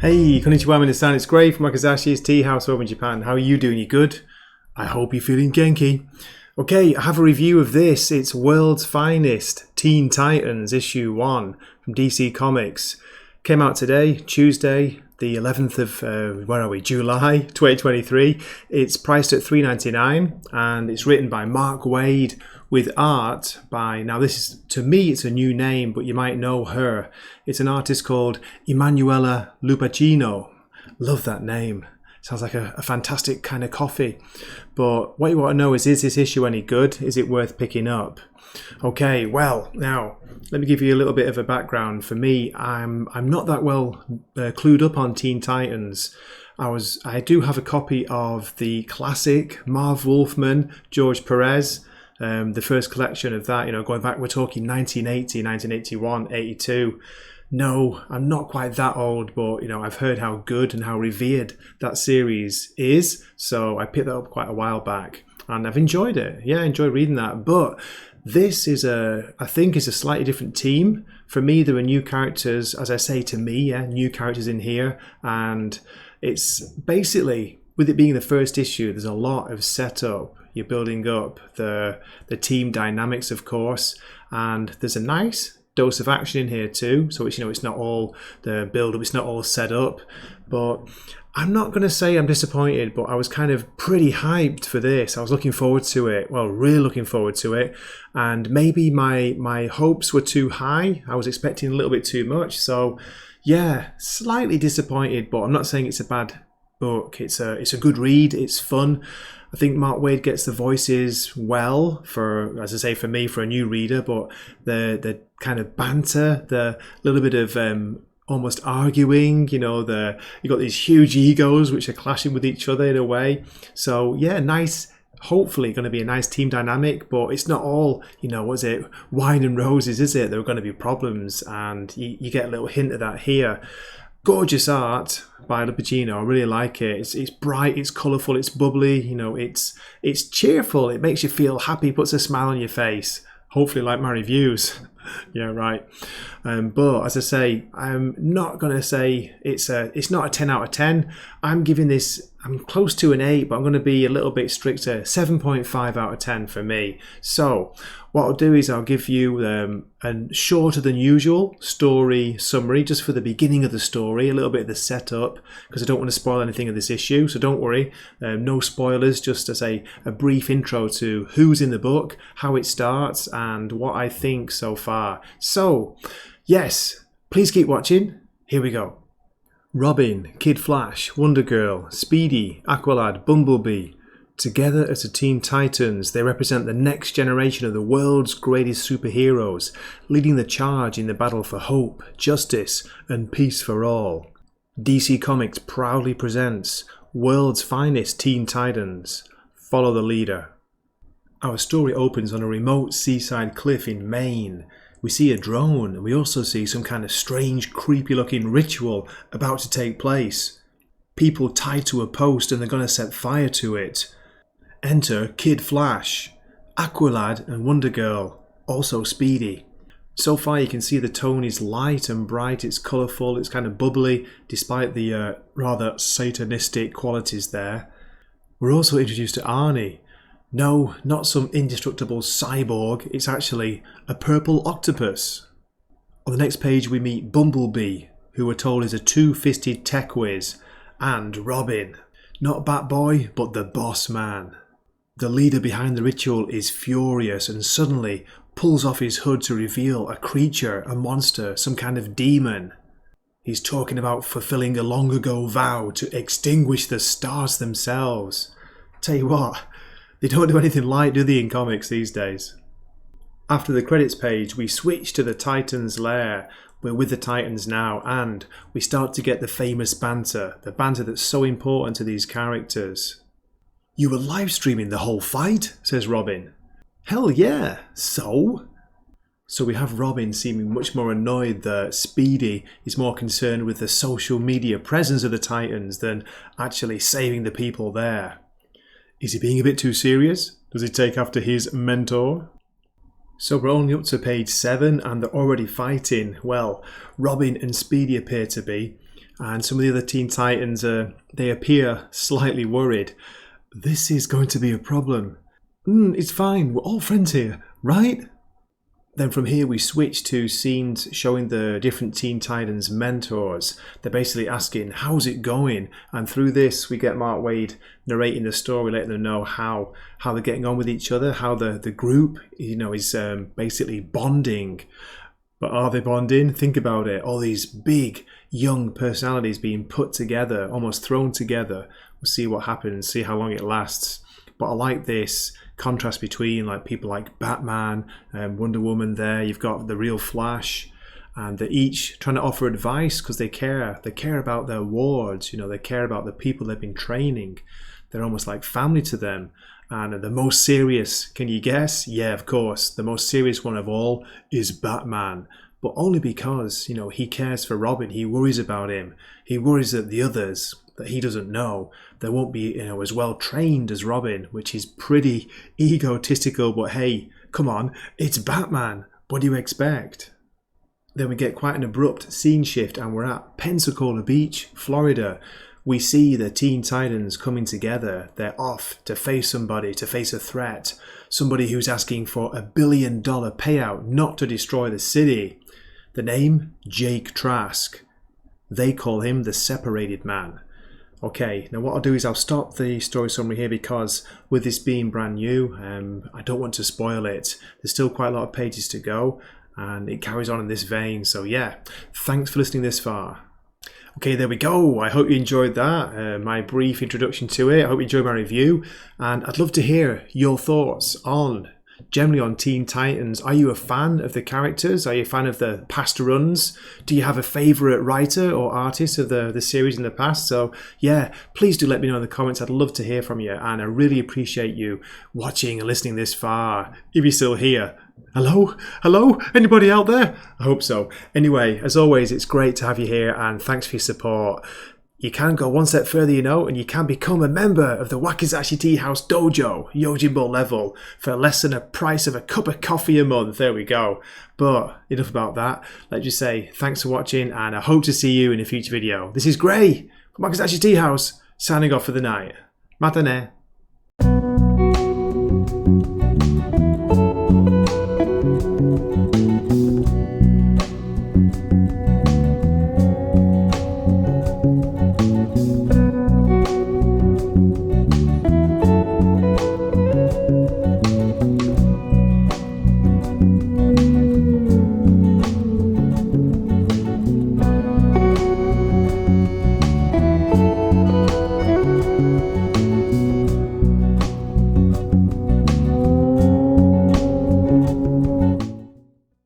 Hey, konnichiwa, minasan. It's Gray from Wakazashi's Tea House over in Japan. How are you doing? You good? I hope you're feeling genki. Okay, I have a review of this. It's World's Finest, Teen Titans, issue 1 from DC Comics. Came out today, Tuesday, the 11th of, July 2023. It's priced at $3.99 and it's written by Mark Waid with art by, now this is, to me, it's a new name, but you might know her. It's an artist called Emanuela Lupacchino. Love that name. Sounds like a fantastic kind of coffee. But what you want to know is this issue any good? Is it worth picking up? Okay, well, now, let me give you a little bit of a background. For me, I'm not that well clued up on Teen Titans. I do have a copy of the classic Marv Wolfman, George Perez, the first collection of that, going back, we're talking 1980, 1981, 82. No, I'm not quite that old, but I've heard how good and how revered that series is. So I picked that up quite a while back and I've enjoyed it. Yeah, I enjoyed reading that. But this is I think is a slightly different team. For me, there are new characters, as I say to me, new characters in here. And it's basically, with it being the first issue, there's a lot of setup. You're building up the team dynamics, of course, and there's a nice dose of action in here too. So it's not all the build up, it's not all set up. But I'm not going to say I'm disappointed, but I was kind of pretty hyped for this. I was looking forward to it. Well, really looking forward to it. And maybe my hopes were too high. I was expecting a little bit too much. So yeah, slightly disappointed, but I'm not saying it's a bad book. It's a good read. It's fun. I think Mark Waid gets the voices well for, as I say, for me, for a new reader, but the kind of banter, the little bit of almost arguing, you got these huge egos which are clashing with each other in a way. So yeah, nice, hopefully going to be a nice team dynamic, but it's not all, was it wine and roses, is it? There are going to be problems, and you get a little hint of that here. Gorgeous art by Lupacchino. I really like it. It's bright, it's colourful, it's bubbly. It's cheerful. It makes you feel happy, puts a smile on your face. Hopefully, like my reviews. Yeah, right. But as I say, I'm not gonna say it's not a 10 out of 10. I'm giving this. I'm close to an 8, but I'm going to be a little bit stricter. 7.5 out of 10 for me. So what I'll do is I'll give you a shorter than usual story summary just for the beginning of the story, a little bit of the setup, because I don't want to spoil anything of this issue. So don't worry, no spoilers, just as a brief intro to who's in the book, how it starts, and what I think so far. So yes, please keep watching. Here we go. Robin, Kid Flash, Wonder Girl, Speedy, Aqualad, Bumblebee. Together as the Teen Titans, they represent the next generation of the world's greatest superheroes, leading the charge in the battle for hope, justice, and peace for all. DC Comics proudly presents World's Finest Teen Titans. Follow the leader. Our story opens on a remote seaside cliff in Maine. We see a drone, and we also see some kind of strange, creepy-looking ritual about to take place. People tied to a post and they're going to set fire to it. Enter Kid Flash, Aqualad and Wonder Girl, also Speedy. So far you can see the tone is light and bright, it's colourful, it's kind of bubbly, despite the rather satanistic qualities there. We're also introduced to Arnie. No, not some indestructible cyborg, it's actually a purple octopus. On the next page we meet Bumblebee, who we're told is a two-fisted tech whiz, and Robin. Not Batboy, but the boss man. The leader behind the ritual is furious and suddenly pulls off his hood to reveal a creature, a monster, some kind of demon. He's talking about fulfilling a long ago vow to extinguish the stars themselves. Tell you what, they don't do anything light, do they, in comics these days? After the credits page, we switch to the Titans' lair. We're with the Titans now, and we start to get the famous banter, the banter that's so important to these characters. "You were live streaming the whole fight?" says Robin. "Hell yeah, so?" So we have Robin seeming much more annoyed that Speedy is more concerned with the social media presence of the Titans than actually saving the people there. Is he being a bit too serious? Does he take after his mentor? So we're only up to page 7 and they're already fighting. Well, Robin and Speedy appear to be. and some of the other Teen Titans, they appear slightly worried. This is going to be a problem. It's fine, we're all friends here, right? Then from here we switch to scenes showing the different Teen Titans mentors. They're basically asking, how's it going? And through this we get Mark Waid narrating the story, letting them know how they're getting on with each other, how the group, is basically bonding. But are they bonding? Think about it. All these big, young personalities being put together, almost thrown together. We'll see what happens, see how long it lasts. But I like this contrast between like people like Batman and Wonder Woman there. You've got the real Flash, and they're each trying to offer advice because they care. They care about their wards, they care about the people they've been training. They're almost like family to them. And the most serious, can you guess? Yeah, of course. The most serious one of all is Batman. But only because, he cares for Robin. He worries about him. He worries that the others that he doesn't know, they won't be, as well trained as Robin, which is pretty egotistical. But hey, come on, it's Batman. What do you expect? Then we get quite an abrupt scene shift and we're at Pensacola Beach, Florida. We see the Teen Titans coming together. They're off to face somebody, to face a threat. Somebody who's asking for $1 billion payout not to destroy the city. The name? Jake Trask. They call him the Separated Man. Okay, now what I'll do is I'll stop the story summary here because with this being brand new, I don't want to spoil it. There's still quite a lot of pages to go and it carries on in this vein. So yeah, thanks for listening this far. Okay, there we go. I hope you enjoyed that, my brief introduction to it. I hope you enjoyed my review, and I'd love to hear your thoughts generally on Teen Titans. Are you a fan of the characters? Are you a fan of the past runs? Do you have a favourite writer or artist of the series in the past? So yeah, please do let me know in the comments. I'd love to hear from you, and I really appreciate you watching and listening this far. If you're still here, hello? Anybody out there? I hope so. Anyway, as always, it's great to have you here, and thanks for your support. You can go one step further, and you can become a member of the Wakizashi Tea House Dojo, Yojimbo level, for less than the price of a cup of coffee a month. There we go. But enough about that. Let's just say thanks for watching, and I hope to see you in a future video. This is Gray from Wakizashi Tea House, signing off for the night. Mata ne.